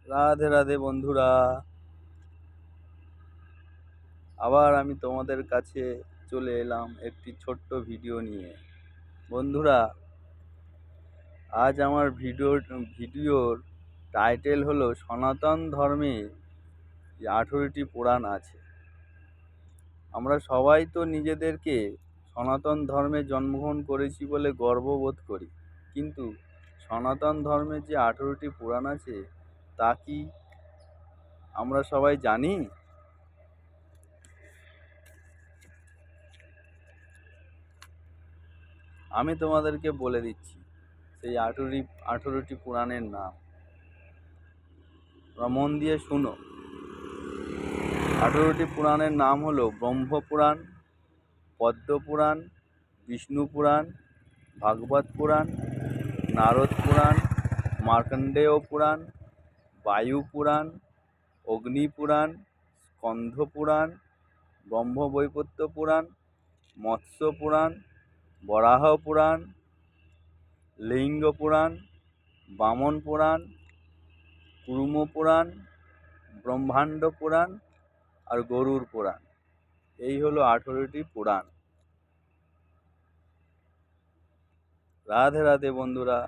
রাধে রাধে বন্ধুরা, আবার আমি তোমাদের কাছে চলে এলাম একটি ছোট্ট ভিডিও নিয়ে। বন্ধুরা, আজ আমার ভিডিওর টাইটেল হলো সনাতন ধর্মে যে 18টি পুরাণ আছে। আমরা সবাই তো নিজেদেরকে সনাতন ধর্মে জন্মগ্রহণ করেছি বলে গর্ববোধ করি, কিন্তু সনাতন ধর্মের যে 18টি পুরাণ আছে তা কি আমরা সবাই জানি? আমি তোমাদেরকে বলে দিচ্ছি সেই 18টি পুরাণের নাম। মন দিয়ে শুনো। 18টি পুরাণের নাম হলো ব্রহ্মপুরাণ, পদ্মপুরাণ, বিষ্ণু পুরাণ, ভাগবত পুরাণ, নারদ পুরাণ, মার্কণ্ডেয় পুরাণ, বায়ু পুরাণ, অগ্নি পুরাণ, স্কন্ধ পুরাণ, ব্রহ্মবৈবর্ত পুরাণ, মৎস্য পুরাণ, বরাহ পুরাণ, লিঙ্গ পুরাণ, বামন পুরাণ, কুর্ম পুরাণ, ব্রহ্মাণ্ড পুরাণ আর গরুড় পুরাণ। এই হলো 18টি পুরাণ। রাধে রাধে বন্ধুরা।